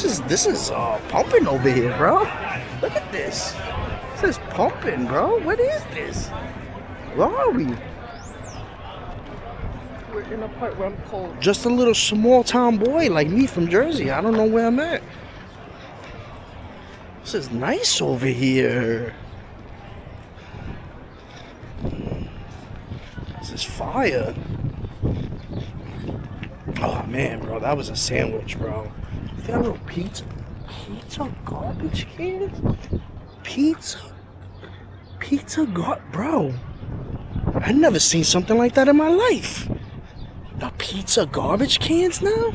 This is pumping over here, bro. Look at this. This is pumping, bro. What is this? Where are we? We're in a part where I'm cold. Just a little small town boy like me from Jersey. I don't know where I'm at. This is nice over here. This is fire. Oh man, bro, that was a sandwich, bro. They got a little pizza garbage cans? Bro. I never seen something like that in my life. The pizza garbage cans now?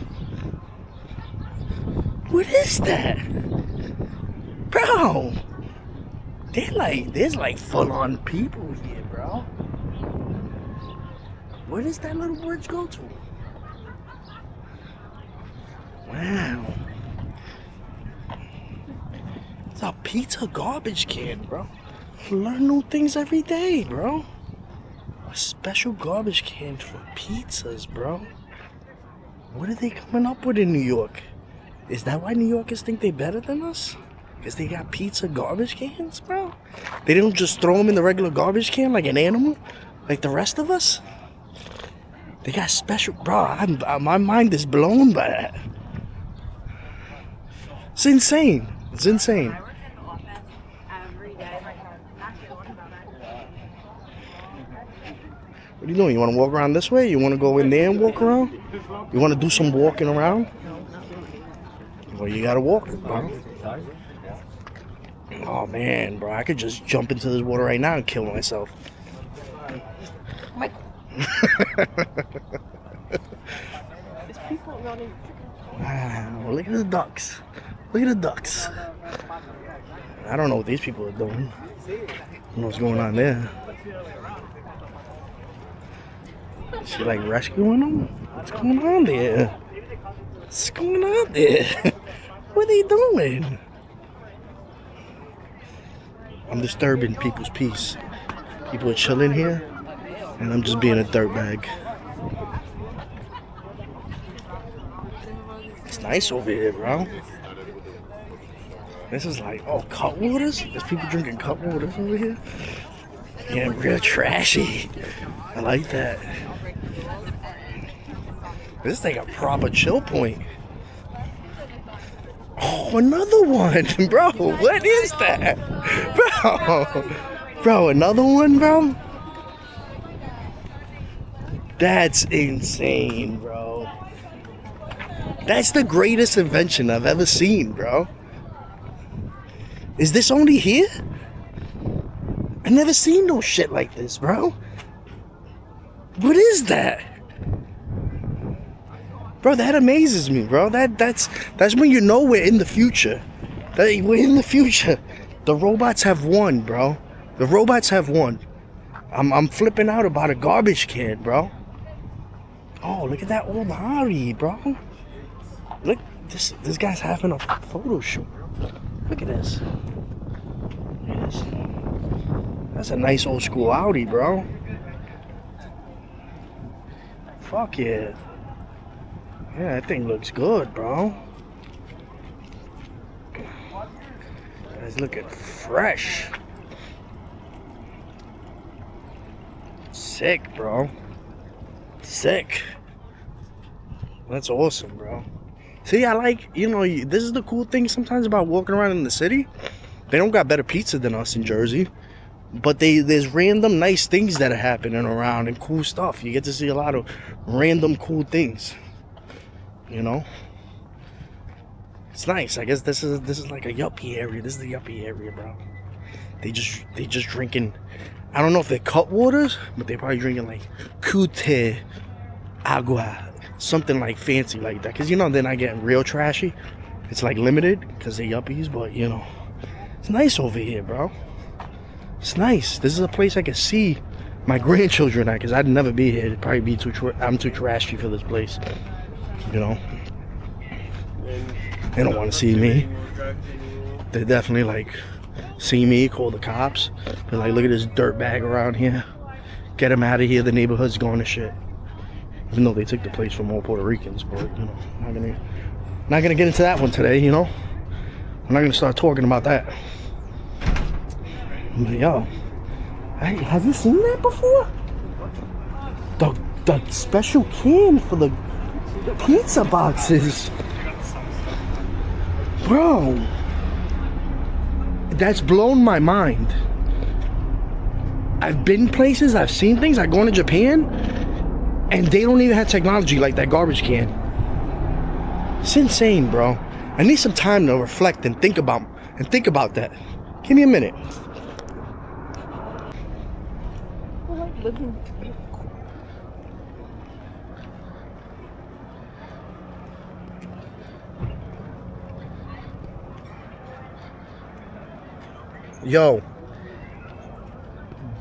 What is that? Bro. There's like full-on people here, bro. Where does that little bridge go to? Wow. It's a pizza garbage can, bro. Learn new things every day, bro. A special garbage can for pizzas, bro. What are they coming up with in New York? Is that why New Yorkers think they're better than us? Because they got pizza garbage cans, bro? They don't just throw them in the regular garbage can like an animal? Like the rest of us? They got special... Bro, my mind is blown by that. It's insane. It's insane. I work in the office every day. What are you doing? You want to walk around this way? You want to go in there and walk around? You want to do some walking around? Well, you got to walk, bro. Oh, man, bro. I could just jump into this water right now and kill myself. There's people running. Wow, look at the ducks. Look at the ducks. I don't know what these people are doing. I don't know what's going on there. Is she like rescuing them? What's going on there? What's going on there? What are they doing? I'm disturbing people's peace. People are chilling here, and I'm just being a dirtbag. It's nice over here, bro. This is like, oh, cut waters? There's people drinking cut waters over here? Yeah, real trashy. I like that. This is like a proper chill point. Oh, another one, bro. What is that? Bro, another one, bro? That's insane, bro. That's the greatest invention I've ever seen, bro. Is this only here? I never seen no shit like this, bro. What is that? Bro, that amazes me, bro. That's when you know we're in the future. We're in the future. The robots have won, bro. The robots have won. I'm flipping out about a garbage can, bro. Oh, look at that old Harry, bro. Look, this guy's having a photo shoot. Look at this. Look at this. That's a nice old school Audi, bro. Fuck yeah. Yeah, that thing looks good, bro. Guys looking fresh. Sick, bro. Sick. That's awesome, bro. See, I like, this is the cool thing sometimes about walking around in the city. They don't got better pizza than us in Jersey. But there's random nice things that are happening around and cool stuff. You get to see a lot of random cool things. It's nice. I guess this is like a yuppie area. This is the yuppie area, bro. They just drinking, I don't know if they're cut waters, but they're probably drinking like cute agua. Something like fancy like that. Because, they're not getting real trashy. It's like limited because they're yuppies. But, it's nice over here, bro. It's nice. This is a place I can see my grandchildren at. Because I'd never be here. It'd probably be I'm too trashy for this place. They don't want to see me. They definitely like see me, call the cops. They're like, look at this dirt bag around here. Get him out of here. The neighborhood's going to shit. Even though they took the place from all Puerto Ricans, but Not gonna get into that one today, you know. I'm not gonna start talking about that. But yo, hey, have you seen that before? The special can for the pizza boxes, bro. That's blown my mind. I've been places, I've seen things. I go into Japan, and they don't even have technology like that garbage can. It's insane, bro. I need some time to reflect and think about that. Give me a minute. I like living. Yo,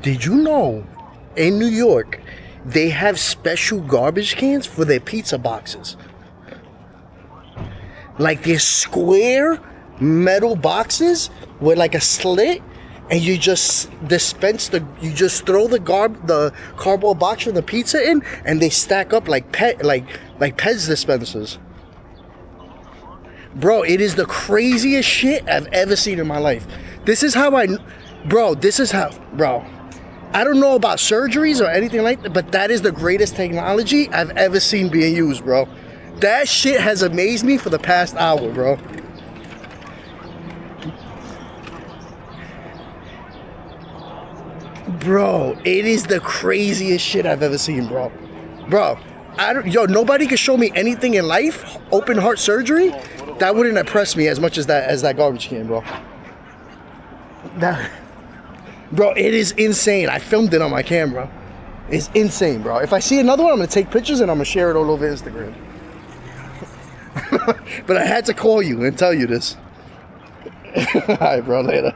did you know in New York they have special garbage cans for their pizza boxes? Like they're square metal boxes with like a slit, and you just dispense you just throw the cardboard box with the pizza in, and they stack up like Pez dispensers. Bro, it is the craziest shit I've ever seen in my life. This is how I don't know about surgeries or anything like that, but that is the greatest technology I've ever seen being used, bro. That shit has amazed me for the past hour, bro. Bro, it is the craziest shit I've ever seen, bro. Bro, nobody can show me anything in life, open heart surgery, that wouldn't impress me as much as that garbage can, bro. Bro, it is insane. I filmed it on my camera. It's insane, bro. If I see another one, I'm gonna take pictures and I'm gonna share it all over Instagram. But I had to call you and tell you this. Alright, bro, later.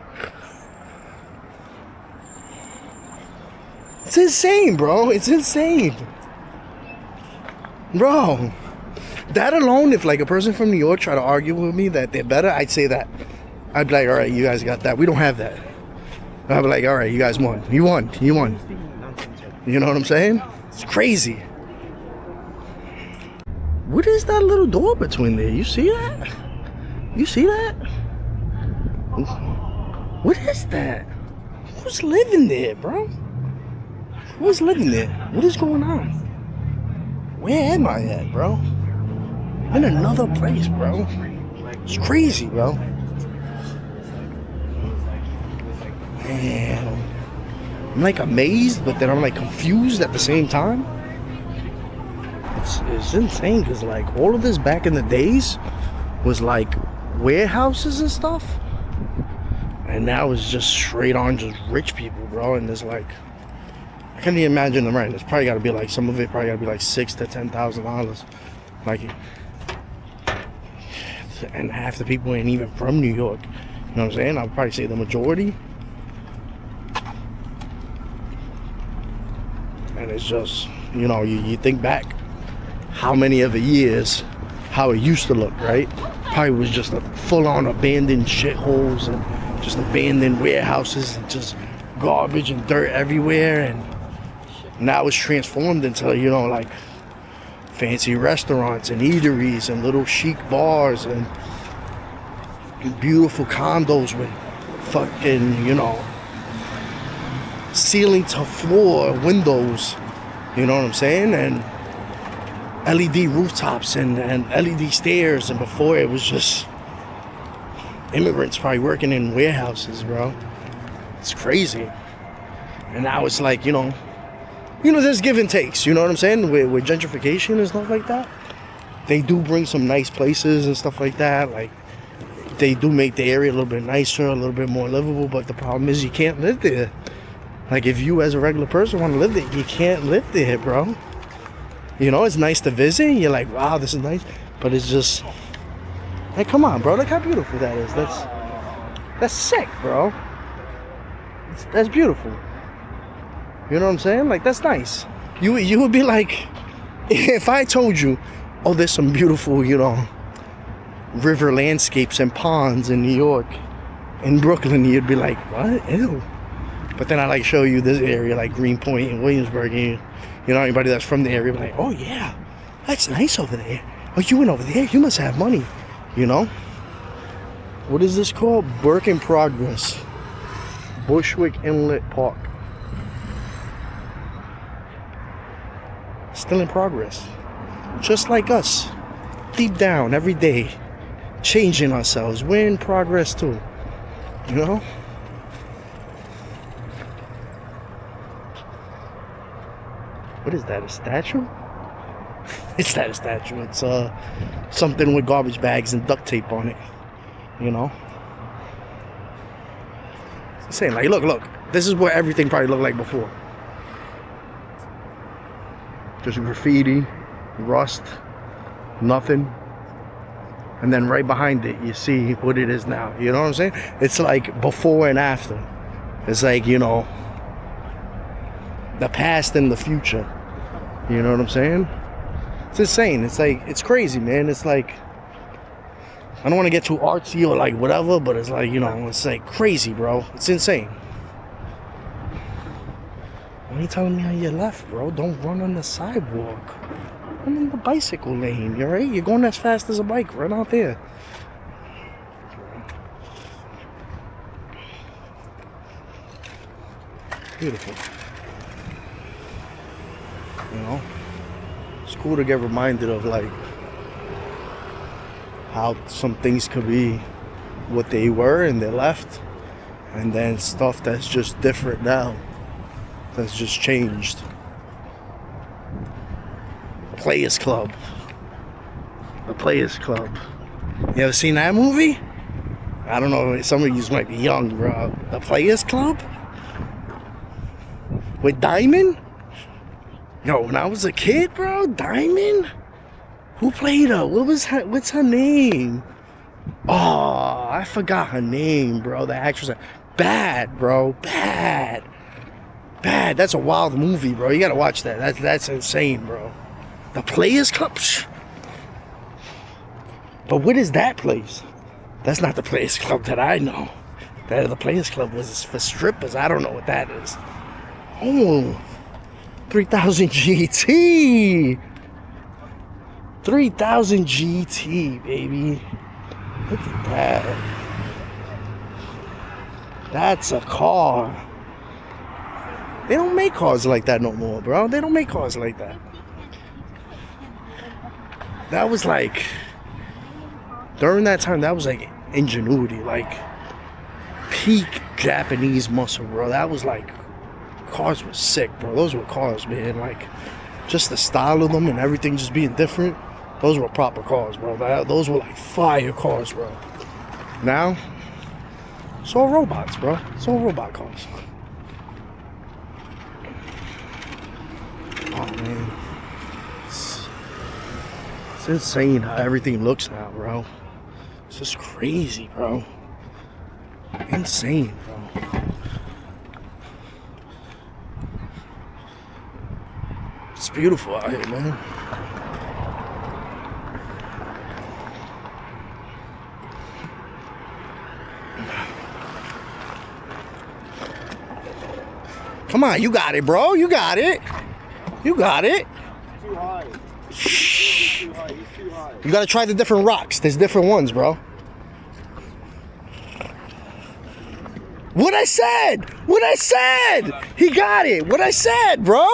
It's insane, bro. It's insane. Bro, that alone, if like a person from New York tried to argue with me that they're better, I'd say that. I'd be like, all right, you guys got that. We don't have that. I'd be like, all right, you guys won. You won. You won. You know what I'm saying? It's crazy. What is that little door between there? You see that? You see that? What is that? Who's living there, bro? Who's living there? What is going on? Where am I at, bro? I'm in another place, bro. It's crazy, bro. Man, I'm like amazed, but then I'm like confused at the same time. It's insane because like all of this back in the days was like warehouses and stuff, and now it's just straight on just rich people, bro. And there's like, I can't even imagine the rent. It's probably got to be like, some of it probably got to be like $6,000 to $10,000, like, and half the people ain't even from New York. You know what I'm saying? I'd probably say the majority. And it's just, you know, you think back how many of the years, how it used to look, right? Probably was just a full-on abandoned shitholes and just abandoned warehouses and just garbage and dirt everywhere. And now it's transformed into, you know, like fancy restaurants and eateries and little chic bars and beautiful condos with fucking, you know, ceiling to floor windows, you know what I'm saying, and LED rooftops and LED stairs. And before it was just immigrants probably working in warehouses, bro. It's crazy. And now it's like, you know, there's give and takes, you know what I'm saying, with gentrification and stuff like that. They do bring some nice places and stuff like that. Like, they do make the area a little bit nicer, a little bit more livable, but the problem is you can't live there. Like, if you as a regular person want to live there, you can't live there, bro. You know, it's nice to visit. You're like, wow, this is nice. But it's just, hey, come on, bro. Look how beautiful that is. That's sick, bro. That's beautiful. You know what I'm saying? Like, that's nice. You would be like, if I told you, oh, there's some beautiful, you know, river landscapes and ponds in New York, in Brooklyn, you'd be like, what? Ew. But then I like show you this area like Greenpoint and Williamsburg, and you know, anybody that's from the area be like, oh yeah, that's nice over there. Oh, you went over there? You must have money, you know? What is this called? Work in progress. Bushwick Inlet Park. Still in progress. Just like us. Deep down, every day. Changing ourselves. We're in progress too. You know? What is that? A statue? It's not a statue. It's something with garbage bags and duct tape on it. You know? It's saying like, look. This is what everything probably looked like before. Just graffiti, rust, nothing. And then right behind it, you see what it is now. You know what I'm saying? It's like before and after. It's like, you know, the past and the future. You know what I'm saying? It's insane. It's like, it's crazy, man. It's like, I don't want to get too artsy or like whatever, but it's like, you know, it's like crazy, bro. It's insane. Why are you telling me on your left, bro? Don't run on the sidewalk. I'm in the bicycle lane, you right? You're going as fast as a bike, right out there. Beautiful. You know? It's cool to get reminded of like how some things could be what they were and they left. And then stuff that's just different now. That's just changed. Players Club. The Players Club. You ever seen that movie? I don't know, some of you might be young, bro. The Players Club? With Diamond? Yo, when I was a kid, bro, Diamond? Who played her? What's her name? Oh, I forgot her name, bro. The actress. Bad, bro. Bad. That's a wild movie, bro. You gotta watch that. That's insane, bro. The Players Club? Psh. But what is that place? That's not the Players Club that I know. The Players Club was for strippers. I don't know what that is. Oh, 3000 GT. 3000 GT, baby. Look at that. That's a car. They don't make cars like that no more, bro. They don't make cars like that. That was like, during that time, that was like ingenuity, like peak Japanese muscle, bro. That was like, cars were sick, bro. Those were cars, man. Like, just the style of them and everything just being different. Those were proper cars, bro. Those were like fire cars, bro. Now, it's all robots, bro. It's all robot cars. Oh, man. It's insane how everything looks now, bro. It's just crazy, bro. Insane, bro. It's beautiful out here, man. Come on, you got it, bro. You got it. You got it. Too high. Shh. Too high. He's too high. You gotta try the different rocks. There's different ones, bro. What I said! What I said! He got it! What I said, bro!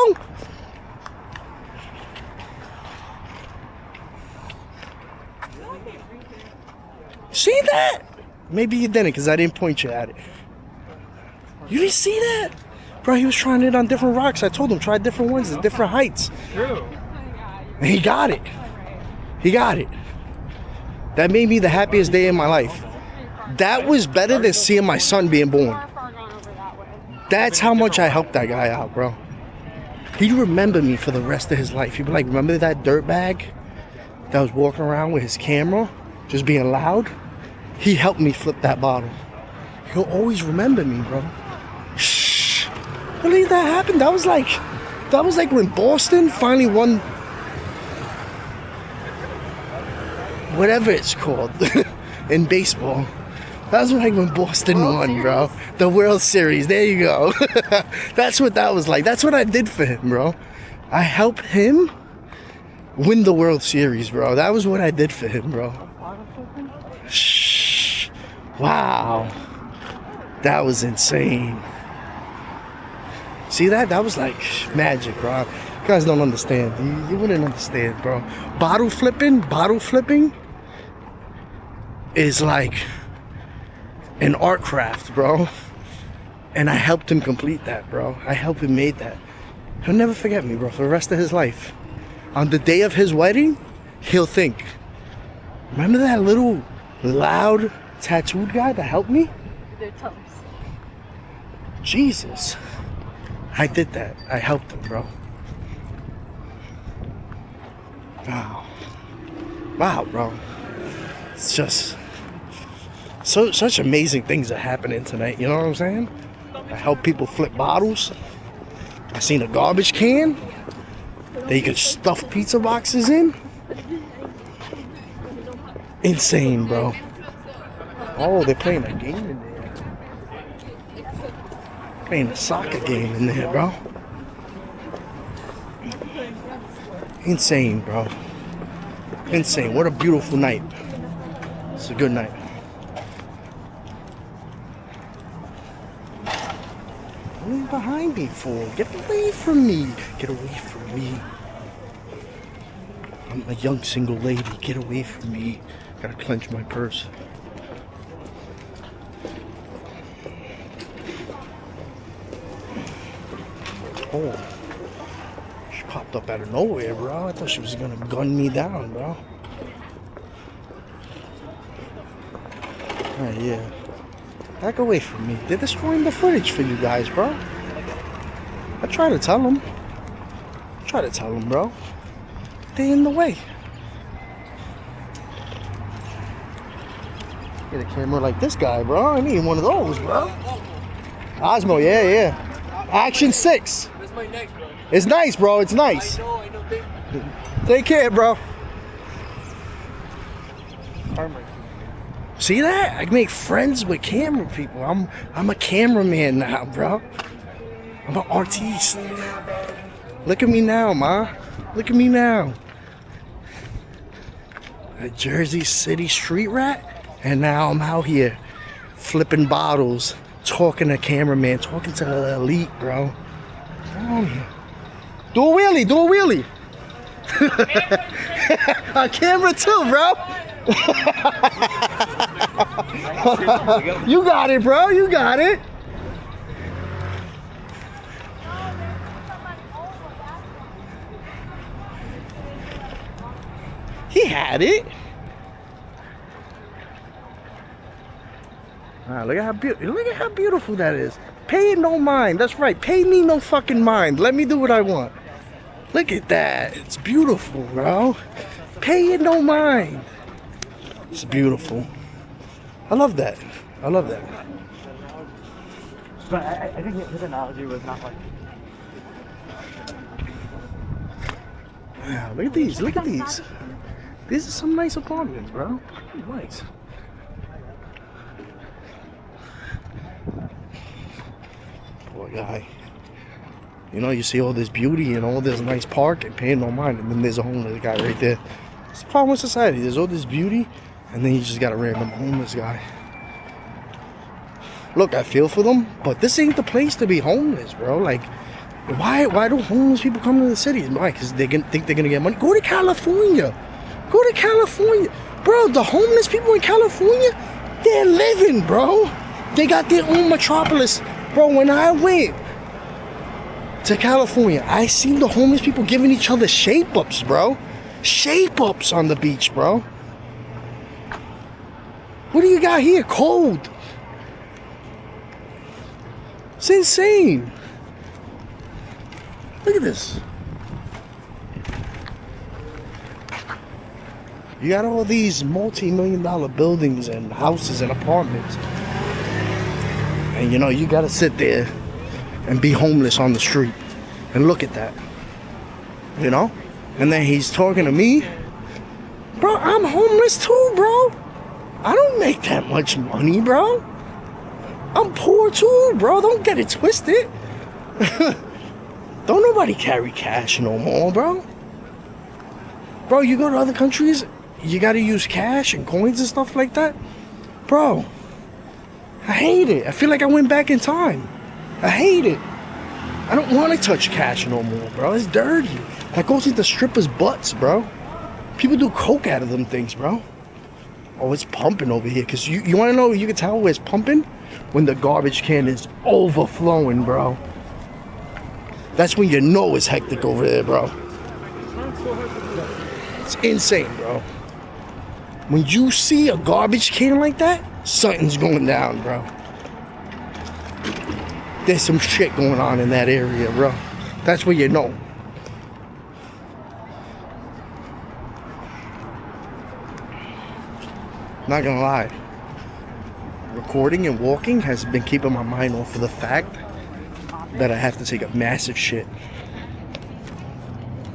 See that? Maybe you didn't, because I didn't point you at it. You didn't see that? Bro, he was trying it on different rocks. I told him, try different ones at different heights. True. And he got it. He got it. That made me the happiest day in my life. That was better than seeing my son being born. That's how much I helped that guy out, bro. He'd remember me for the rest of his life. He'd be like, remember that dirtbag that was walking around with his camera, just being loud? He helped me flip that bottle. He'll always remember me, bro. Shh. Believe that happened? That was like when Boston finally won whatever it's called in baseball. That was like when Boston won, bro. The World Series. There you go. That's what that was like. That's what I did for him, bro. I helped him win the World Series, bro. That was what I did for him, bro. Bottle flipping? Shh. Wow. That was insane. See that? That was like magic, bro. You guys don't understand. You wouldn't understand, bro. Bottle flipping is like an art craft, bro. And I helped him complete that, bro. I helped him make that. He'll never forget me, bro, for the rest of his life. On the day of his wedding, he'll think, remember that little loud tattooed guy that helped me? Their tongues. Jesus. I did that. I helped him, bro. Wow. Wow, bro. It's just such amazing things are happening tonight, you know what I'm saying? I help people flip bottles. I seen a garbage can that you could stuff pizza boxes in. Insane, bro. Oh, they're playing a game in there. Playing a soccer game in there, bro. Insane, bro. Insane. What a beautiful night. It's a good night. What are you behind me for? Get away from me. Get away from me. I'm a young single lady. Get away from me. Gotta clench my purse. Oh. She popped up out of nowhere, bro. I thought she was gonna gun me down, bro. Alright, yeah. Back away from me. They're destroying the footage for you guys, bro. I try to tell them. Bro. They're in the way. Get a camera like this guy, bro. I need one of those, bro. Osmo, yeah. Action 6. That's my next, bro. It's nice, bro. It's nice. I know. Take care, bro. See that? I make friends with camera people. I'm a cameraman now, bro. I'm an artiste. Look at me now, ma. Look at me now. A Jersey City street rat, and now I'm out here flipping bottles, talking to cameraman, talking to the elite, bro. Come on here. Do a wheelie. On camera too, bro. You got it, bro. You got it. He had it. Look at how beautiful that is. Pay it no mind. That's right. Pay me no fucking mind. Let me do what I want. Look at that. It's beautiful, bro. Pay it no mind. It's beautiful. I love that. But I think his analogy was not like. Wow, look at these. These are some nice apartments, bro. Nice. Poor guy. You know, you see all this beauty and all this nice park and paying no mind, and then there's a homeless guy right there. It's the problem with society. There's all this beauty, and then you just got a random homeless guy. Look, I feel for them, but this ain't the place to be homeless, bro. Like, why do homeless people come to the cities? Why? Because they think they're gonna get money. Go to California. Bro, the homeless people in California, they're living, bro. They got their own metropolis. Bro, when I went to California, I seen the homeless people giving each other shape-ups, bro. Shape-ups on the beach, bro. What do you got here? Cold. It's insane. Look at this. You got all these multi-million-dollar buildings and houses and apartments. And you know, you gotta sit there and be homeless on the street. And look at that. You know? And then he's talking to me. Bro, I'm homeless too, bro. I don't make that much money, bro. I'm poor too, bro. Don't get it twisted. Don't nobody carry cash no more, bro. Bro, you go to other countries, you gotta use cash and coins and stuff like that. Bro, I hate it. I feel like I went back in time. I hate it. I don't want to touch cash no more, bro. It's dirty. That goes into strippers' butts, bro. People do coke out of them things, bro. Oh, it's pumping over here. Because you want to know, you can tell where it's pumping? When the garbage can is overflowing, bro. That's when you know it's hectic over there, bro. It's insane, bro. When you see a garbage can like that, something's going down, bro. There's some shit going on in that area, bro. That's what you know. Not gonna lie. Recording and walking has been keeping my mind off of the fact that I have to take a massive shit.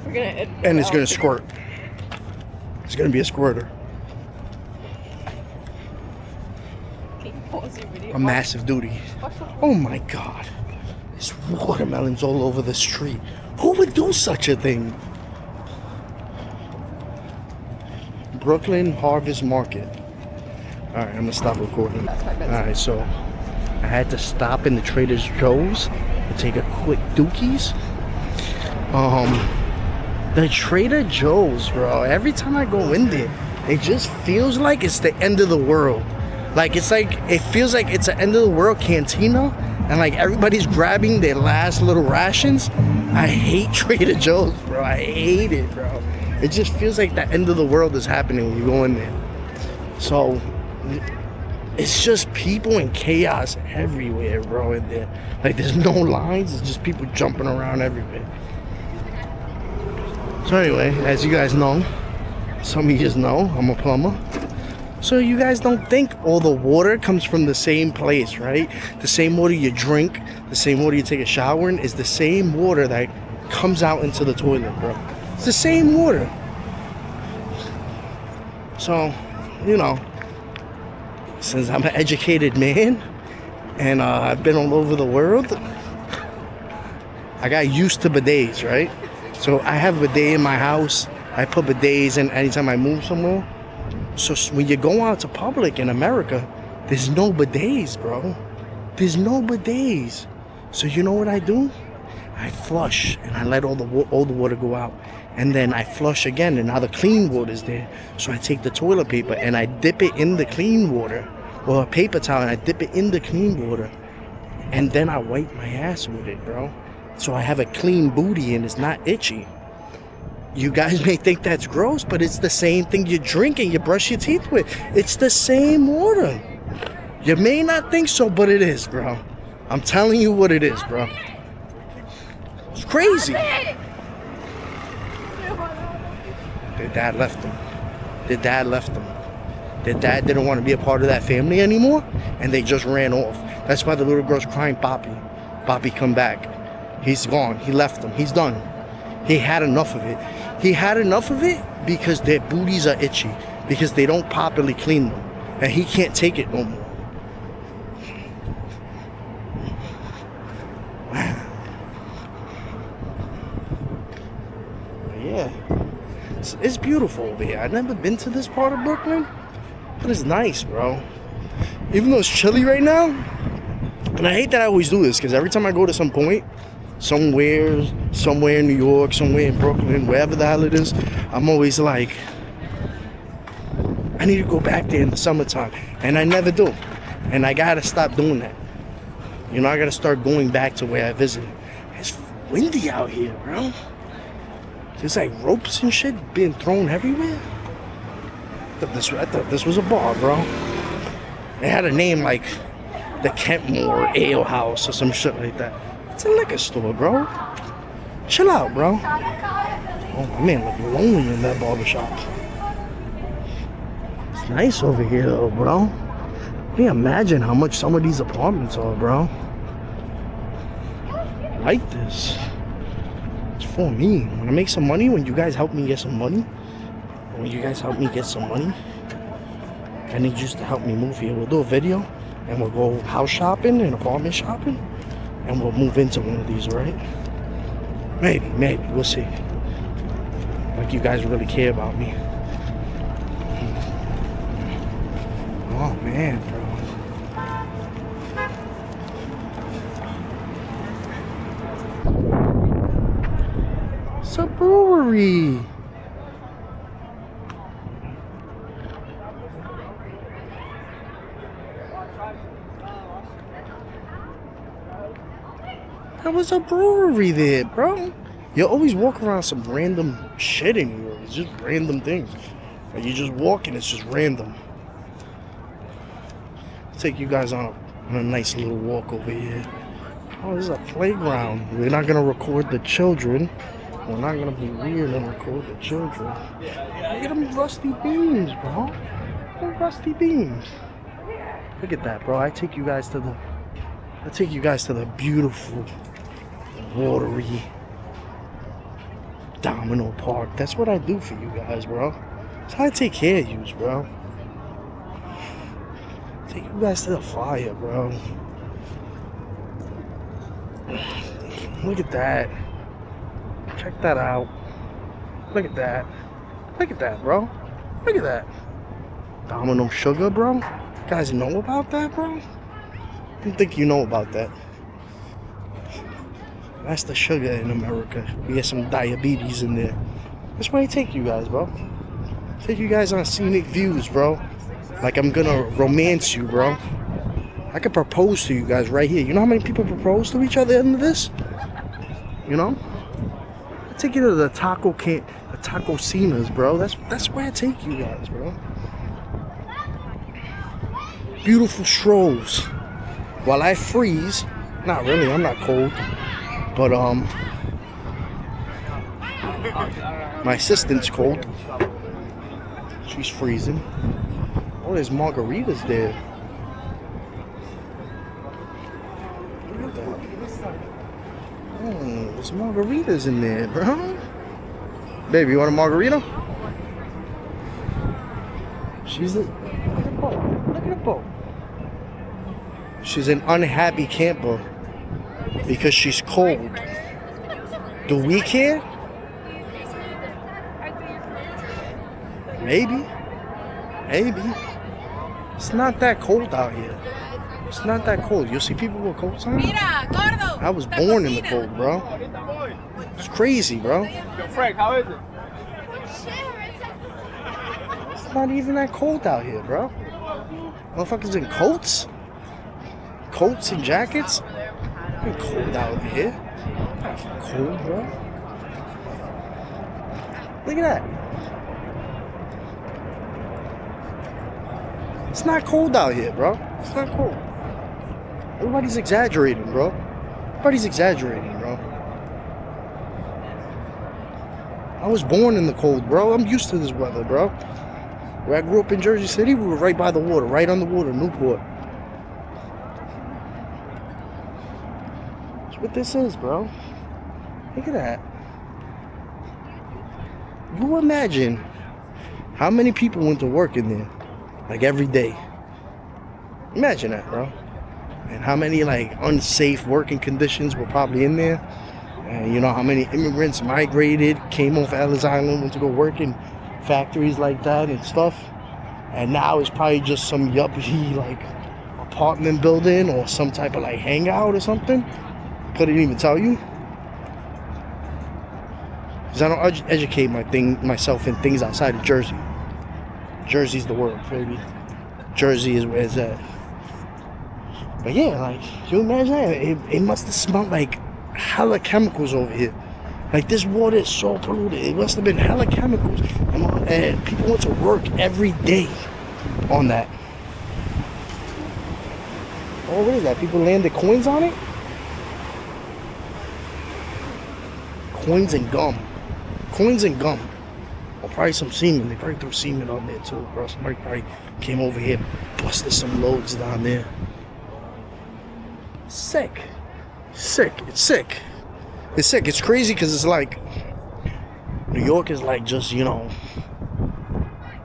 And it's gonna squirt. It's gonna be a squirter. A massive duty. Oh my god. There's watermelons all over the street. Who would do such a thing? Brooklyn Harvest Market. Alright, I'm gonna stop recording. Alright, so I had to stop in the Trader Joe's to take a quick dookies. The Trader Joe's, bro, every time I go in there, it just feels like it's the end of the world. Like, it feels like it's an end of the world cantina, and like everybody's grabbing their last little rations. I hate Trader Joe's, bro. I hate it, bro. It just feels like the end of the world is happening when you go in there. So, it's just people and chaos everywhere, bro, in there. Like, there's no lines, it's just people jumping around everywhere. So anyway, as you guys know, some of you just know, I'm a plumber. So you guys don't think all the water comes from the same place, right? The same water you drink, the same water you take a shower in is the same water that comes out into the toilet, bro. It's the same water. So, you know, since I'm an educated man and I've been all over the world, I got used to bidets, right? So I have a bidet in my house. I put bidets in anytime I move somewhere. So when you go out to public in America, there's no bidets, bro. There's no bidets. So you know what I do? I flush and I let all the water go out. And then I flush again and now the clean water is there. So I take the toilet paper and I dip it in the clean water. Or a paper towel and I dip it in the clean water. And then I wipe my ass with it, bro. So I have a clean booty and it's not itchy. You guys may think that's gross, but it's the same thing you drink and you brush your teeth with. It's the same water. You may not think so, but it is, bro. I'm telling you what it is, bro. It's crazy. Their dad left them. Their dad left them. Their dad didn't want to be a part of that family anymore, and they just ran off. That's why the little girl's crying, Poppy. Poppy, come back. He's gone. He left them. He's done. He had enough of it. He had enough of it because their booties are itchy, because they don't properly clean them, and he can't take it no more. Yeah, it's beautiful over here. I've never been to this part of Brooklyn, but it's nice, bro. Even though it's chilly right now, and I hate that I always do this, because every time I go to some point, somewhere in New York, somewhere in Brooklyn, wherever the hell it is, I'm always like, I need to go back there in the summertime, and I never do, and I gotta stop doing that. You know, I gotta start going back to where I visited. It's windy out here, bro. There's like ropes and shit being thrown everywhere. I thought this was a bar, bro. It had a name like the Kentmore Ale House or some shit like that. It's a liquor store, bro. Chill out, bro. Oh, my man look lonely in that barbershop. It's nice over here, though, bro. Can you imagine how much some of these apartments are, bro? I like this. It's for me. When I make some money, when you guys help me get some money, I need you to help me move here. We'll do a video, and we'll go house shopping and apartment shopping. And we'll move into one of these, right? Maybe, we'll see. Like you guys really care about me. Oh man, bro. It's a brewery. There was a brewery there, bro. You always walk around some random shit anywhere. It's just random things. Like you just walk and it's just random. I'll take you guys on a nice little walk over here. Oh, this is a playground. We're not gonna record the children. We're not gonna be weird and record the children. Look at them rusty beams, bro. Them rusty beams. Look at that, bro. I take you guys to the beautiful, watery Domino Park. That's what I do for you guys, bro. That's how I take care of you, bro. Take you guys to the fire, bro. Look at that. Check that out. Look at that. Look at that, bro. Look at that. Domino sugar, bro. You guys know about that, bro? I don't think you know about that. That's the sugar in America. We get some diabetes in there. That's why I take you guys, bro. Take you guys on scenic views, bro. Like I'm gonna romance you, bro. I could propose to you guys right here. You know how many people propose to each other into this? You know? I take you to the taco Cenas, bro. That's where I take you guys, bro. Beautiful strolls. While I freeze, not really, I'm not cold. But my assistant's cold. She's freezing. Oh, there's margaritas there. Look at that. Oh, there's margaritas in there, bro. Baby, you want a margarita? She's a... Look at the boat. Look at the boat. She's an unhappy camper because she's cold. Do we care? Maybe. Maybe. It's not that cold out here. It's not that cold. You'll see people with coats on. I was born in the cold, bro. It's crazy, bro. Yo, Frank, how is it? It's not even that cold out here, bro. Motherfuckers in coats? Coats and jackets? It's cold out here. Not cold, bro. Look at that. It's not cold out here, bro. It's not cold. Everybody's exaggerating, bro. Everybody's exaggerating, bro. I was born in the cold, bro. I'm used to this weather, bro. Where I grew up in Jersey City, we were right by the water, right on the water, Newport. That's what this is, bro. Look at that. You imagine how many people went to work in there, like every day. Imagine that, bro. And how many like unsafe working conditions were probably in there. And you know how many immigrants migrated, came off Ellis Island, went to go work in factories like that and stuff. And now it's probably just some yuppie like apartment building or some type of like hangout or something. Couldn't even tell you. Because I don't educate myself in things outside of Jersey. Jersey's the world, baby. Jersey is where it's at. But yeah, like, you imagine that? It must have smelled like hella chemicals over here. Like, this water is so polluted. It must have been hella chemicals. And people went to work every day on that. Oh, what is that? People landed coins on it? Coins and gum. Coins and gum. Or probably some semen. They probably threw semen on there too, bro. Somebody probably came over here, busted some loads down there. Sick. Sick. It's sick. It's sick. It's crazy because it's like New York is like just, you know,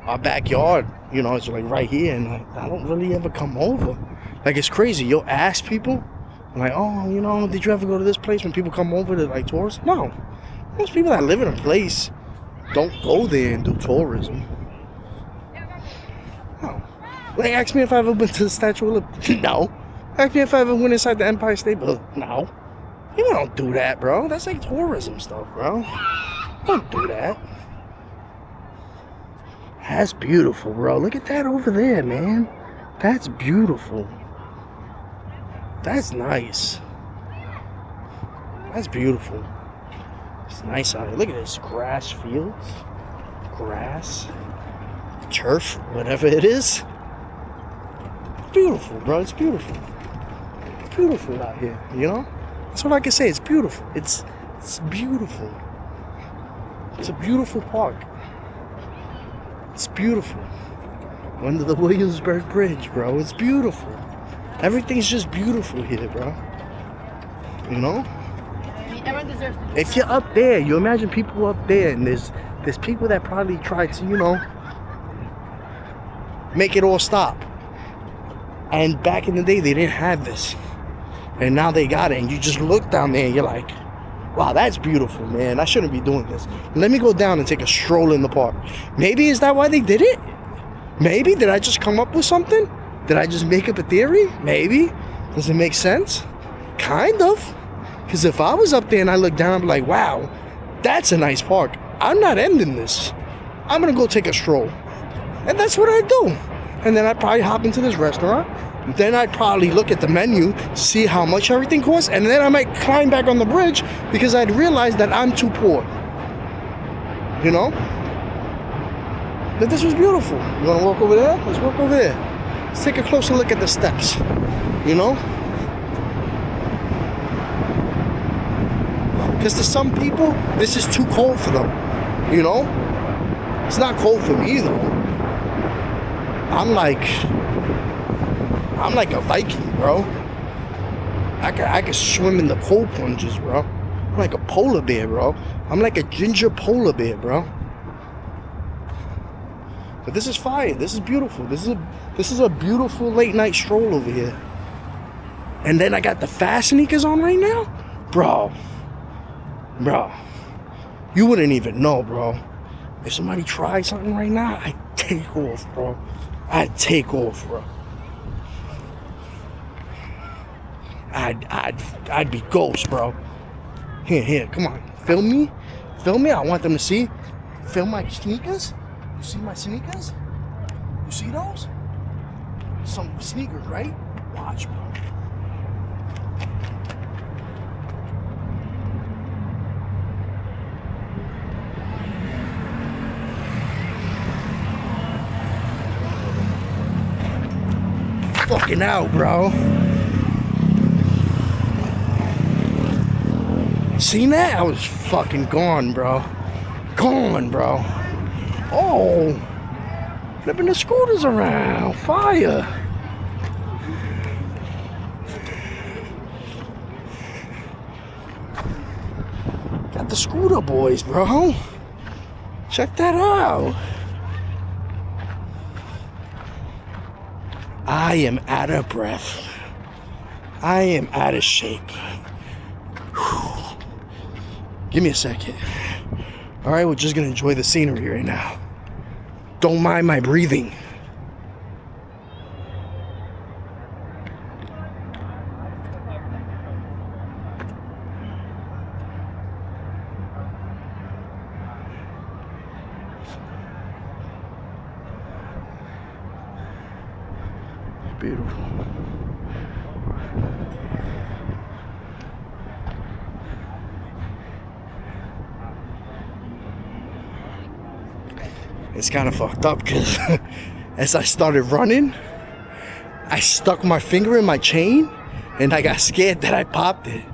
our backyard. You know, it's like right here, and like, I don't really ever come over. Like, it's crazy. You'll ask people, like, oh, you know, did you ever go to this place when people come over to like tourists? No. Most people that live in a place don't go there and do tourism. No. Like, ask me if I ever been to the Statue of Liberty. No. Ask me if I ever went inside the Empire State Building. No. You don't do that, bro. That's like tourism stuff, bro. Don't do that. That's beautiful, bro. Look at that over there, man. That's beautiful. That's nice. That's beautiful. It's nice out here. Look at this. Grass fields. Grass. Turf. Whatever it is. Beautiful, bro. It's beautiful. It's beautiful out here, you know? That's what I can say. It's beautiful. It's beautiful. It's a beautiful park. It's beautiful. Under the Williamsburg Bridge, bro. It's beautiful. Everything's just beautiful here, bro. You know? If you're up there, you imagine people up there, and there's people that probably try to, you know, make it all stop. And back in the day, they didn't have this. And now they got it, and you just look down there and you're like, wow, that's beautiful, man. I shouldn't be doing this. Let me go down and take a stroll in the park. Maybe is that why they did it? Maybe? Did I just come up with something? Did I just make up a theory? Maybe. Does it make sense? Kind of. Because if I was up there and I looked down, I'd be like, wow, that's a nice park. I'm not ending this. I'm going to go take a stroll. And that's what I do. And then I'd probably hop into this restaurant. Then I'd probably look at the menu, see how much everything costs, and then I might climb back on the bridge because I'd realize that I'm too poor. You know? But this was beautiful. You want to walk over there? Let's walk over there. Let's take a closer look at the steps. You know? Because to some people, this is too cold for them. You know? It's not cold for me, though. I'm like a Viking, bro. I could swim in the cold plunges, bro. I'm like a polar bear, bro. I'm like a ginger polar bear, bro. But this is fire. This is beautiful. This is a beautiful late night stroll over here. And then I got the fast sneakers on right now, bro. You wouldn't even know, bro. If somebody tried something right now, I'd take off, bro. I'd take off, bro. I'd be ghost, bro. Here, come on. Film me. I want them to see. Film my sneakers. You see my sneakers? You see those? Some sneakers, right? Watch, bro. Fucking out, bro. Seen that? I was fucking gone, bro. Oh, flipping the scooters around. Fire. Got the scooter boys, bro. Check that out. I am out of breath. I am out of shape. Whew. Give me a second. All right, we're just gonna enjoy the scenery right now. Don't mind my breathing. Beautiful. It's kind of fucked up because as I started running, I stuck my finger in my chain and I got scared that I popped it.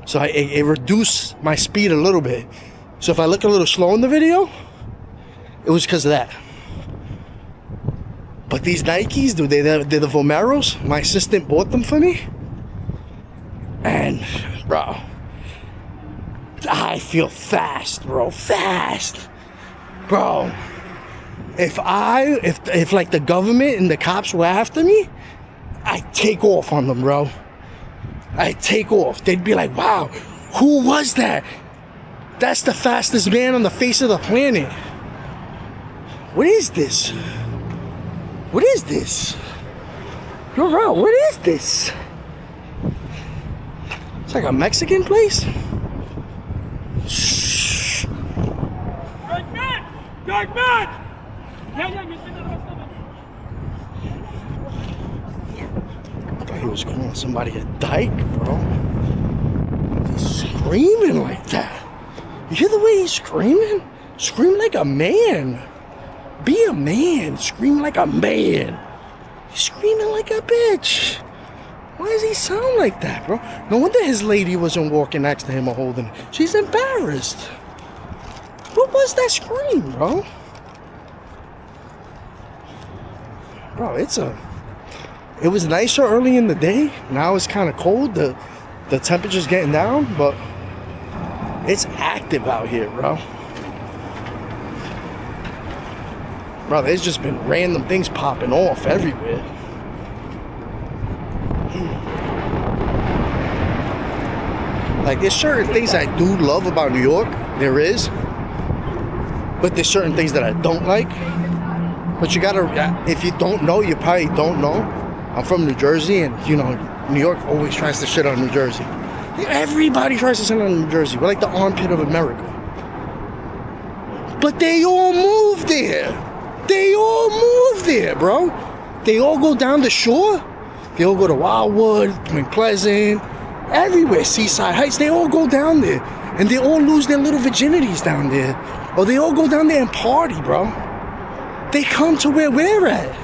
So it reduced my speed a little bit. So if I look a little slow in the video, it was because of that. But these Nikes, dude, they're the Vomeros. My assistant bought them for me. And, bro, I feel fast, bro. Fast. Bro, if like the government and the cops were after me, I'd take off on them, bro. I'd take off. They'd be like, wow, who was that? That's the fastest man on the face of the planet. What is this? What is this? Yo, bro, what is this? It's like a Mexican place? Shh. Dark man! Dark man! I thought he was calling somebody a dyke, bro. He's screaming like that. You hear the way he's screaming? Scream like a man. Be a man. Scream like a man. He's screaming like a bitch. Why does he sound like that, bro? No wonder his lady wasn't walking next to him or holding him. She's embarrassed. What was that scream, bro? Bro, it was nicer early in the day. Now it's kind of cold. The temperature's getting down, but it's active out here, bro. Bro, there's just been random things popping off everywhere. Like, there's certain things I do love about New York. There is. But there's certain things that I don't like. But you gotta, if you don't know, you probably don't know. I'm from New Jersey, and, you know, New York always tries to shit on New Jersey. Everybody tries to shit on New Jersey. We're like the armpit of America. But they all moved there. They all moved there, bro. They all go down the shore. They all go to Wildwood, Point Pleasant, everywhere, Seaside Heights. They all go down there. And they all lose their little virginities down there. Or they all go down there and party, bro. They come to where we're at.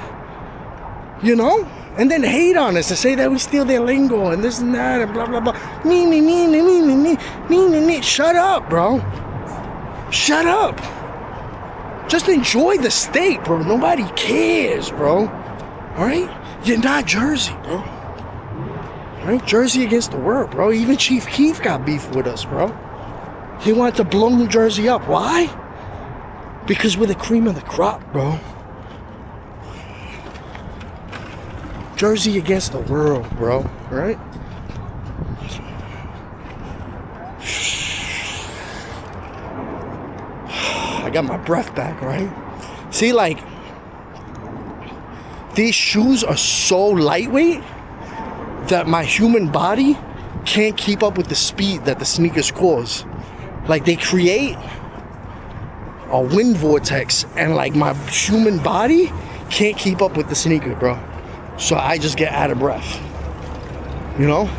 You know? And then hate on us and say that we steal their lingo and this and that and blah, blah, blah. Me. Shut up, bro. Shut up. Just enjoy the state, bro. Nobody cares, bro. All right? You're not Jersey, bro. All right? Jersey against the world, bro. Even Chief Keef got beef with us, bro. He wanted to blow New Jersey up. Why? Because we're the cream of the crop, bro. Jersey against the world, bro. All right? I got my breath back, right? See, like, these shoes are so lightweight that my human body can't keep up with the speed that the sneakers cause. Like, they create a wind vortex, and like my human body can't keep up with the sneaker, bro. So I just get out of breath, you know?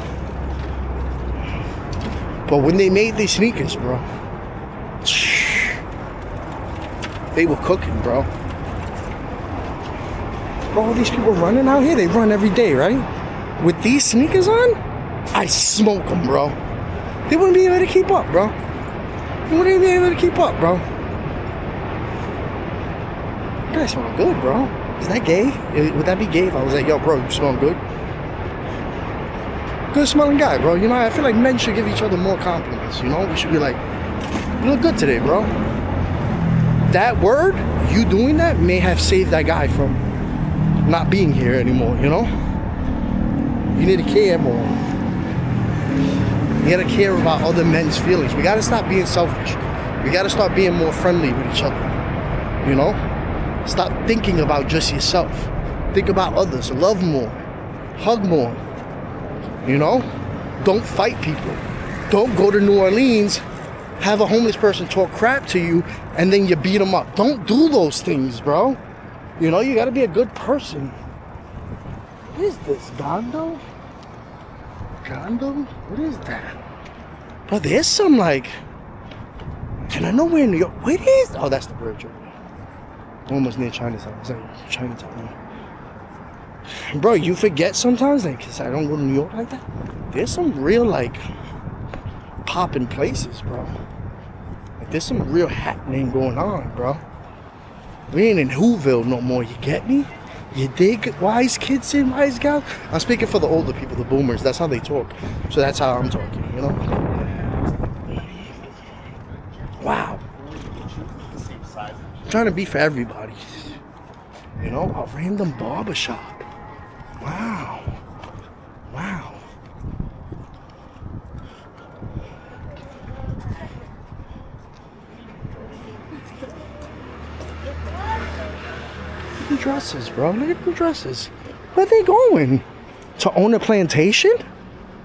But when they made these sneakers, bro, they were cooking, bro. Bro, all these people running out here, they run every day, right? With these sneakers on, I smoke them, bro. They wouldn't be able to keep up, bro. They wouldn't be able to keep up, bro. You guys smell good, bro. Is that gay? Would that be gay if I was like, yo, bro, you smell good? Good smelling guy, bro. You know, I feel like men should give each other more compliments, you know? We should be like, you look good today, bro. That word, you doing that, may have saved that guy from not being here anymore, you know? You need to care more. You gotta care about other men's feelings. We gotta stop being selfish. We gotta start being more friendly with each other, you know? Stop thinking about just yourself. Think about others. Love more. Hug more. You know? Don't fight people. Don't go to New Orleans, have a homeless person talk crap to you, and then you beat them up. Don't do those things, bro. You know, you gotta be a good person. What is this, Gondo? Gondo? What is that? Bro, there's some like... And I know we're in New York. What is... Oh, that's the bridge over there. Almost near Chinatown. It's like Chinatown. Bro, you forget sometimes, like, cause I don't go to New York like that. There's some real, like, popping places, bro. Like, there's some real happening going on, bro. We ain't in Whoville no more, you get me? You dig? Wise kids and wise gals? I'm speaking for the older people, the boomers. That's how they talk. So that's how I'm talking, you know? Wow. I'm trying to be for everybody. You know, a random barbershop. Wow. Wow. dresses, bro. Look at the dresses. Where are they going? To own a plantation?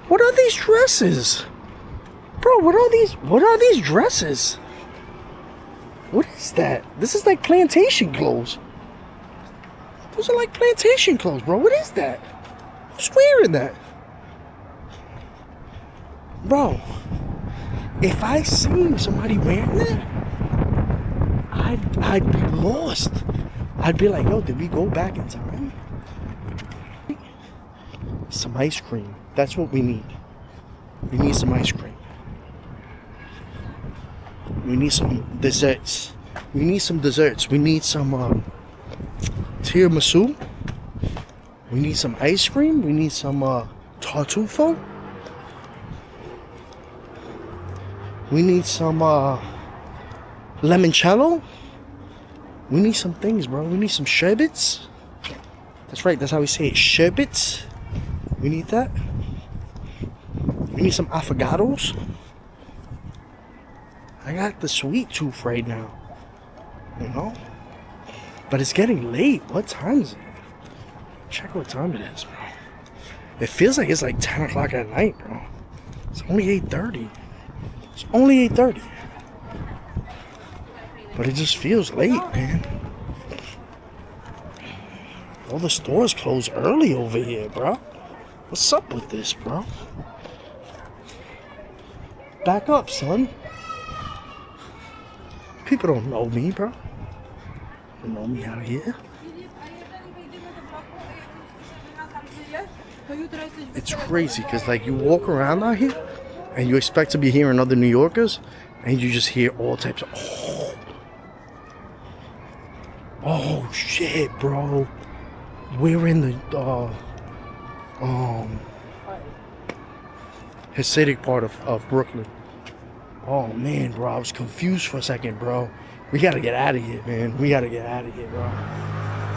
What are these dresses? Bro, what are these dresses? What is that? This is like plantation clothes. Those are like plantation clothes, bro. What is that? Who's wearing that? Bro, if I seen somebody wearing that, I'd be lost. I'd be like, yo, did we go back in time? Some ice cream. That's what we need. We need some ice cream. We need some desserts. We need some desserts. We need some tiramisu. We need some ice cream. We need some tartufo. We need some limoncello. We need some things, bro. We need some sherbets. That's right. That's how we say it. Sherbets. We need that. We need some affogatos. I got the sweet tooth right now. You know? But it's getting late. What time is it? Check what time it is, bro. It feels like it's like 10 o'clock at night, bro. It's only 8:30. It's only 8:30. But it just feels late, man. All the stores close early over here, bro. What's up with this, bro? Back up, son. People don't know me, bro. They don't know me out here. It's crazy because like you walk around out here and you expect to be hearing other New Yorkers and you just hear all types of oh shit, bro. We're in the Hasidic part of Brooklyn. Oh man, bro, I was confused for a second, bro. We gotta get out of here, man. We gotta get out of here, bro.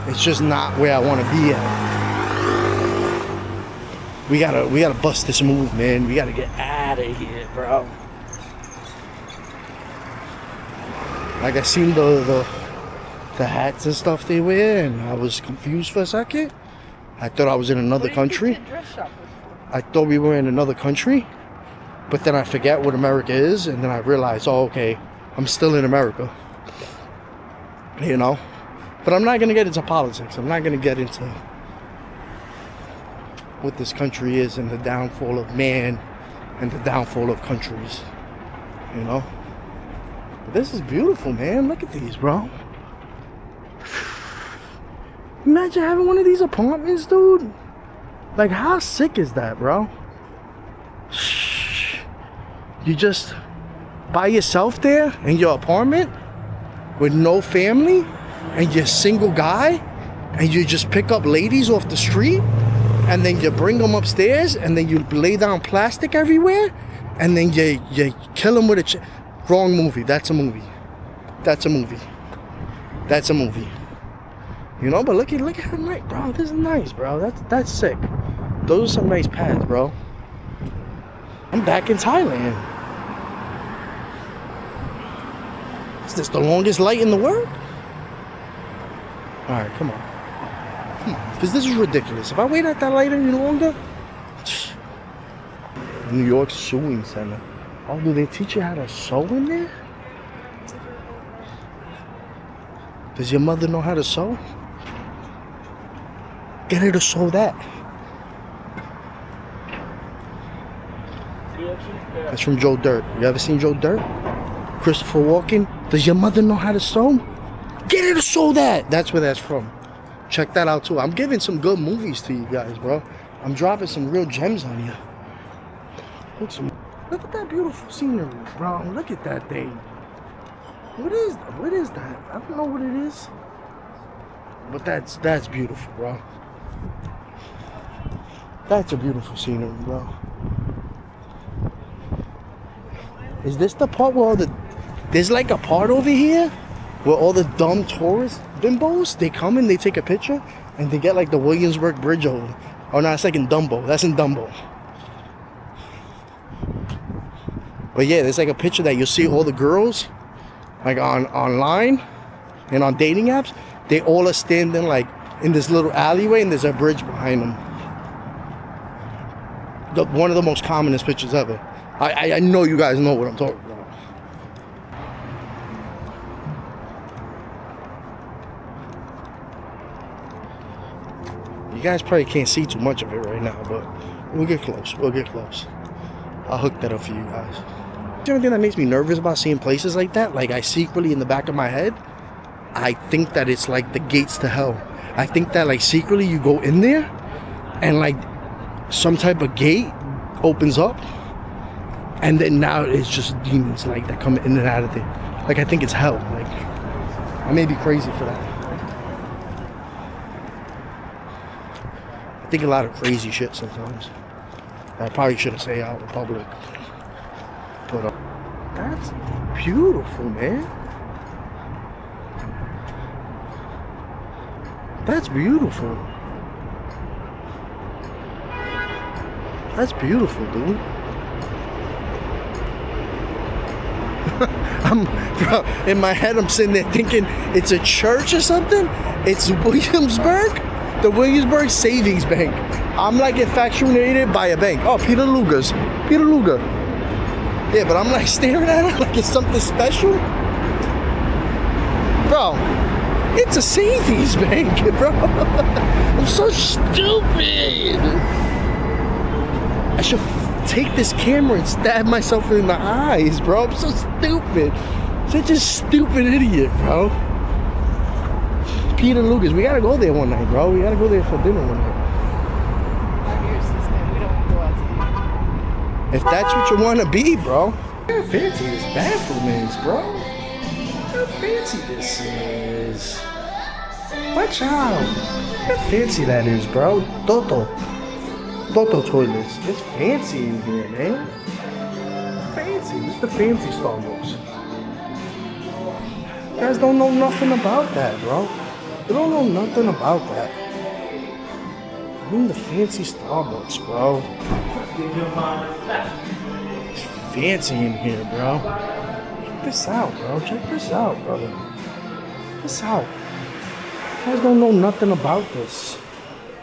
It's just not where I want to be at. We gotta bust this move, man. We gotta get out of here, bro. Like I seen the hats and stuff they wear, and I was confused for a second. I thought I was in another country. I thought we were in another country, but then I forget what America is, and then I realize, oh, okay, I'm still in America. You know? But I'm not gonna get into politics. I'm not gonna get into what this country is and the downfall of man and the downfall of countries. You know? But this is beautiful, man. Look at these, bro. Imagine having one of these apartments, dude. Like, how sick is that, bro? You just by yourself there in your apartment with no family and you're a single guy and you just pick up ladies off the street and then you bring them upstairs and then you lay down plastic everywhere and then you kill them with a wrong movie. That's a movie. That's a movie. That's a movie. You know, but look at how nice, bro. This is nice, bro. That's sick. Those are some nice pads, bro. I'm back in Thailand. Is this the longest light in the world? Alright, come on. Come on. Because this is ridiculous. If I wait at that light any longer... New York Sewing Center. Oh, do they teach you how to sew in there? Does your mother know how to sew? Get her to sew that. That's from Joe Dirt. You ever seen Joe Dirt? Christopher Walken. Does your mother know how to sew? Get her to sew that. That's where that's from. Check that out too. I'm giving some good movies to you guys, bro. I'm dropping some real gems on you. Look at that beautiful scenery, bro. Look at that thing. What is that? I don't know what it is. But that's beautiful, bro. That's a beautiful scenery, bro. Is this the part where all there's like a part over here where all the dumb tourist bimbos, they come and they take a picture and they get like the Williamsburg Bridge over. Oh no, it's like in Dumbo. That's in Dumbo. But yeah, there's like a picture that you'll see all the girls like online and on dating apps, They all are standing like in this little alleyway, and there's a bridge behind them. One of the most commonest pictures ever. I know you guys know what I'm talking about. You guys probably can't see too much of it right now, but we'll get close. We'll get close. I'll hook that up for you guys. The only thing that makes me nervous about seeing places like that, like I secretly in the back of my head, I think that it's like the gates to hell. I think that like secretly you go in there and like some type of gate opens up, and then now it's just demons like that come in and out of there. Like I think it's hell. Like I may be crazy for that. I think a lot of crazy shit sometimes. I probably shouldn't say out in public. But that's beautiful, man. That's beautiful. That's beautiful, dude. Bro, in my head, I'm sitting there thinking it's a church or something. It's Williamsburg, the Williamsburg Savings Bank. I'm like infatuated by a bank. Oh, Peter Luger's. Peter Luger. Yeah, but I'm like staring at it like it's something special. Bro, it's a savings bank, bro. I'm so stupid. I should take this camera and stab myself in the eyes, bro. I'm so stupid. Such a stupid idiot, bro. Peter Luger's. We gotta go there one night, bro. We gotta go there for dinner one night. If that's what you want to be, bro. How fancy this bathroom is, bro. How fancy this is. Watch out. How fancy that is, bro. Toto toilets. It's fancy in here, man. Fancy. This is the fancy Starbucks. You guys don't know nothing about that, bro. You don't know nothing about that. I'm in the fancy Starbucks, bro. It's fancy in here, bro. Check this out, bro. Check this out, brother. Check this out. You guys don't know nothing about this.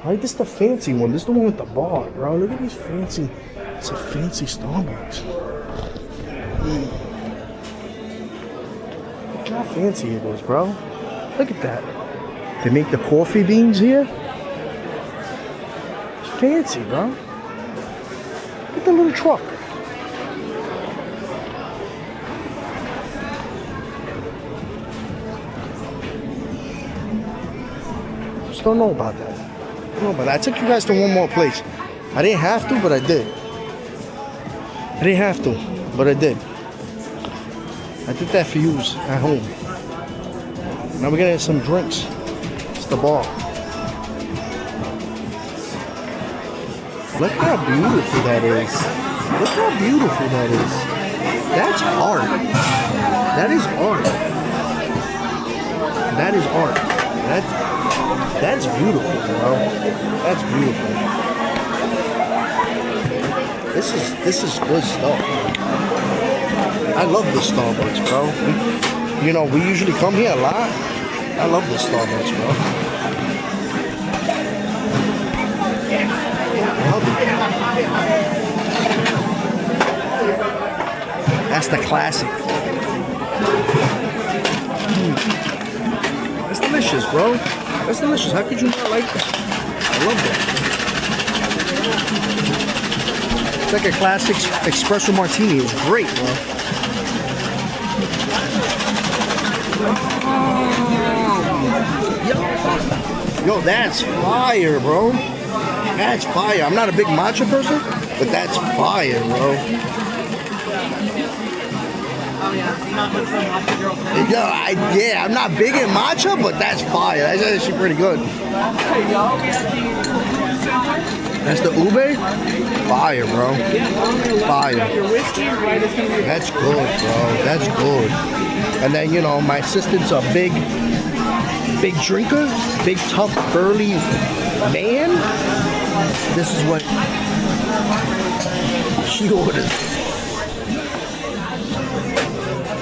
Right? This is the fancy one. This is the one with the bar, bro. Look at these fancy. It's a fancy Starbucks. Look how fancy it is, bro. Look at that. They make the coffee beans here. It's fancy, bro. Look at the little truck. Just don't know about that. No, but I took you guys to one more place. I didn't have to, but I did. I didn't have to, but I did. I did that for you at home. Now we're gonna get some drinks. It's the bar. Look how beautiful that is. Look how beautiful that is. That's art. That is art. That is art. That's beautiful, bro. That's beautiful. This is good stuff. I love this Starbucks, bro. You know, we usually come here a lot. I love this Starbucks, bro. I love it. That's the classic. That's delicious, bro. That's delicious. How could you not like that? I love that. It's like a classic espresso martini. It's great, bro. Yo, that's fire, bro. That's fire. I'm not a big matcha person, but that's fire, bro. Oh yeah, you're not much of a matcha girl. Yeah, I'm not big in matcha, but that's fire. That's actually pretty good. That's the ube? Fire, bro. Fire. That's good, bro. That's good. And then, you know, my assistant's a big drinker, big, tough, burly man. This is what she orders.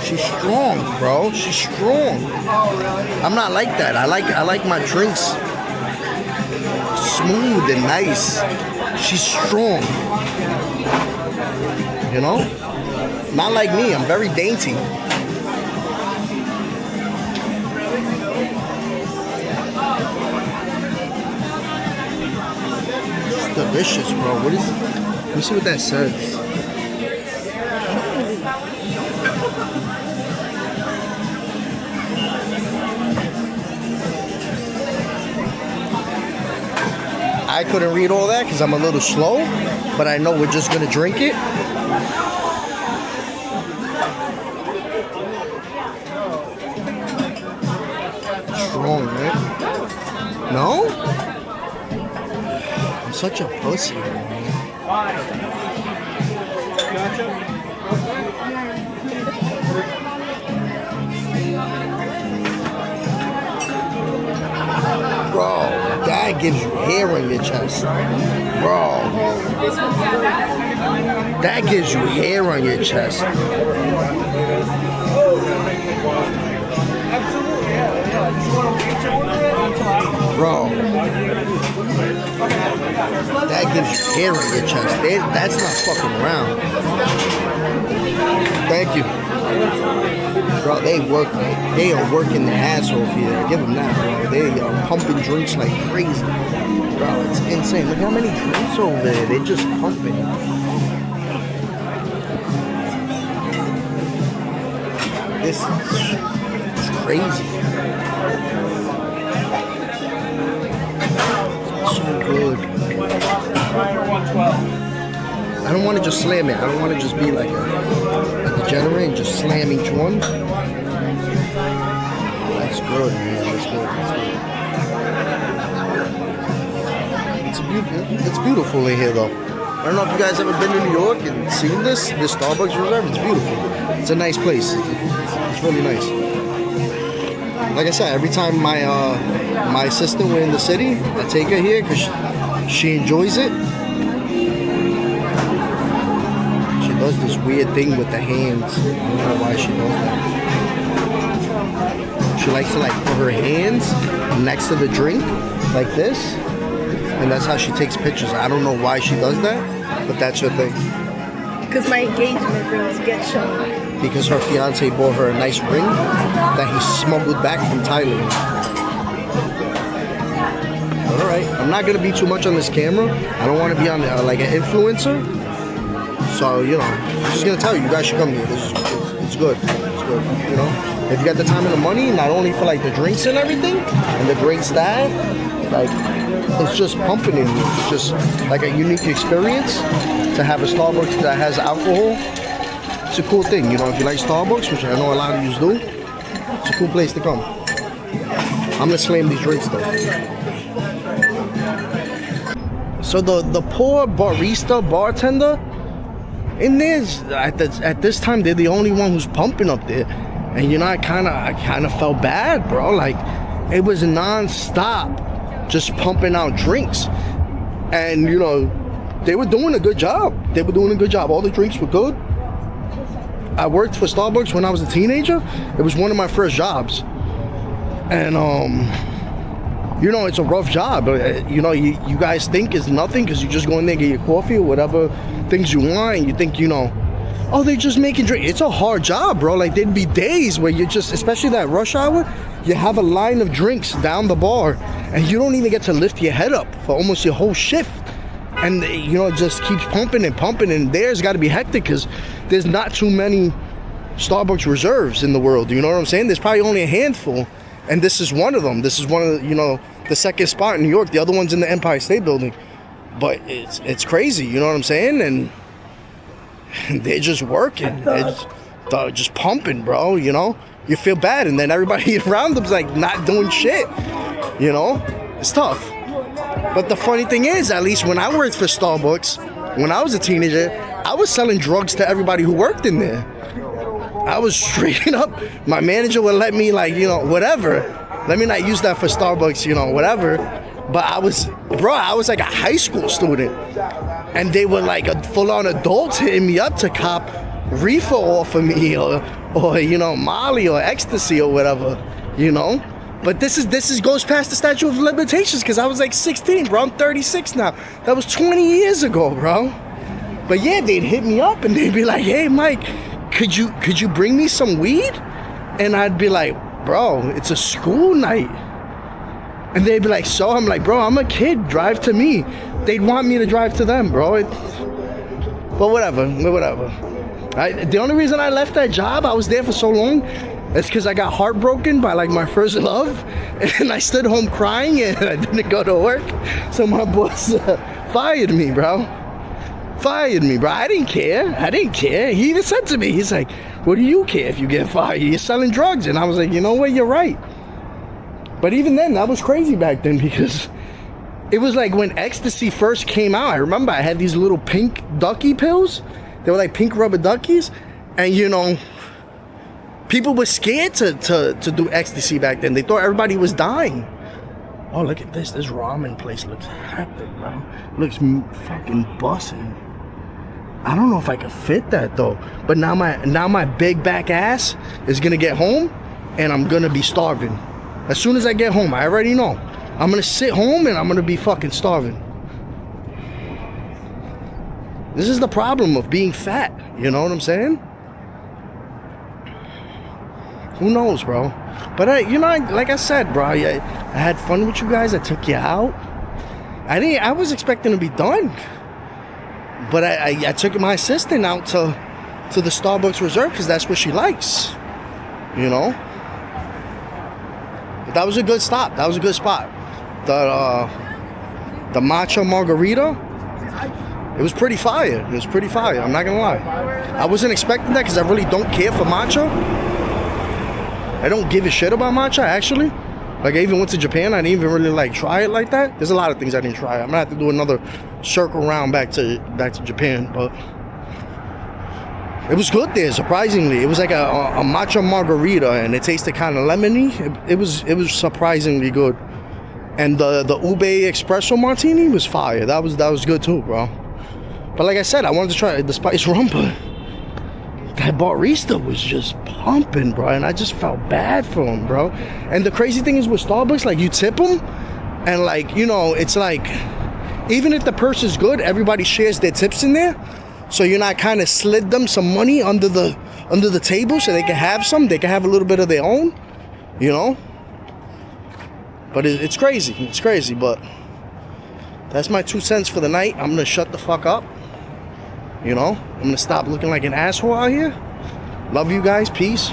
She's strong, bro. She's strong. I'm not like that. I like my drinks smooth and nice. She's strong. You know? Not like me. I'm very dainty. It's delicious, bro. What is it? Let me see what that says. I couldn't read all that because I'm a little slow, but I know we're just gonna drink it. Strong, man. No? I'm such a pussy, man. Bro, that gives you hair on your chest. Bro. That gives you hair on your chest. Bro. That gives you hair on your chest. That's not fucking around. Thank you. Bro, they are working their ass off here. Give them that, bro. They are pumping drinks like crazy. Bro, it's insane. Look how many drinks over there. They're just pumping. This is crazy. So good. I don't want to just slam it. I don't want to just be like a degenerate and just slam each one. That's good, man. That's good. It's beautiful in here, though. I don't know if you guys ever been to New York and seen this Starbucks Reserve. It's beautiful. It's a nice place. It's really nice. Like I said, every time my sister were in the city, I take her here because she enjoys it. She does this weird thing with the hands. I don't know why she does that. She likes to like put her hands next to the drink like this, and that's how she takes pictures. I don't know why she does that, but that's her thing. Because my engagement rings get shown. Because her fiance bought her a nice ring that he smuggled back from Thailand. All right, I'm not gonna be too much on this camera. I don't want to be on like an influencer. So you know, I'm just gonna tell you, you guys should come here. It's good. It's good. You know, if you got the time and the money, not only for like the drinks and everything, and the great staff, like it's just pumping in you. It's just like a unique experience to have a Starbucks that has alcohol. It's a cool thing, you know, if you like Starbucks, which I know a lot of you do, it's a cool place to come. I'm gonna slam these drinks though. So the poor bartender in there, at this time, they're the only one who's pumping up there. And you know, I kind of felt bad, bro. Like, it was non-stop just pumping out drinks. And, you know, they were doing a good job. All the drinks were good. I worked for Starbucks when I was a teenager. It was one of my first jobs. And, you know, it's a rough job. You know, you guys think it's nothing because you just go in there and get your coffee or whatever things you want. And you think, you know, oh, they're just making drinks. It's a hard job, bro. Like, there'd be days where you just, especially that rush hour, you have a line of drinks down the bar and you don't even get to lift your head up for almost your whole shift. And, you know, it just keeps pumping and pumping. And there's got to be hectic because there's not too many Starbucks reserves in the world. You know what I'm saying? There's probably only a handful. And this is one of them. This is one of the, you know, the second spot in New York. The other one's in the Empire State Building. But it's crazy. You know what I'm saying? And they're just working. They're just pumping, bro. You know? You feel bad. And then everybody around them's like not doing shit. You know? It's tough. But the funny thing is, at least when I worked for Starbucks, when I was a teenager, I was selling drugs to everybody who worked in there. I was straight up, my manager would let me, like, you know, whatever. Let me not use that for Starbucks, you know, whatever. But I was like a high school student. And they were like full-on adults hitting me up to cop reefer off of me, or you know, Molly or ecstasy or whatever, you know. But this goes past the statute of limitations because I was like 16, bro. I'm 36 now. That was 20 years ago, bro. But yeah, they'd hit me up and they'd be like, "Hey, Mike, could you bring me some weed?" And I'd be like, "Bro, it's a school night." And they'd be like, "So?" I'm like, "Bro, I'm a kid. Drive to me." They'd want me to drive to them, bro. But whatever. The only reason I left that job, I was there for so long, it's because I got heartbroken by like my first love, and I stood home crying and I didn't go to work. So my boss fired me, bro. I didn't care. He even said to me, he's like, "What do you care if you get fired? You're selling drugs." And I was like, you know what? You're right. But even then, that was crazy back then because it was like when ecstasy first came out. I remember I had these little pink ducky pills. They were like pink rubber duckies. And you know, people were scared to do ecstasy back then. They thought everybody was dying. Oh, look at this. This ramen place looks hectic, bro. Looks fucking bussin'. I don't know if I could fit that though. But now my big back ass is gonna get home and I'm gonna be starving. As soon as I get home, I already know. I'm gonna sit home and I'm gonna be fucking starving. This is the problem of being fat. You know what I'm saying? Who knows, bro? But like I said, bro, I had fun with you guys. I took you out. I was expecting to be done. But I took my assistant out to the Starbucks Reserve because that's what she likes. You know? But that was a good stop. That was a good spot. The matcha margarita, it was pretty fire. I'm not gonna lie. I wasn't expecting that because I really don't care for matcha. I don't give a shit about matcha, actually. Like, I even went to Japan. I didn't even really like try it like that. There's a lot of things I didn't try. I'm gonna have to do another circle round back to Japan, but it was good there, surprisingly. It was like a matcha margarita, and it tasted kind of lemony. It was surprisingly good. And the ube espresso martini was fire. That was good too, bro. But like I said, I wanted to try the spice rum, but that barista was just pumping, bro, and I just felt bad for him, bro. And the crazy thing is with Starbucks, like, you tip them, and like, you know, it's like, even if the purse is good, everybody shares their tips in there. So you're not kind of slid them some money under the table so they can have some. They can have a little bit of their own, you know. But it's crazy. But that's my 2 cents for the night. I'm gonna shut the fuck up. You know, I'm gonna stop looking like an asshole out here. Love you guys. Peace.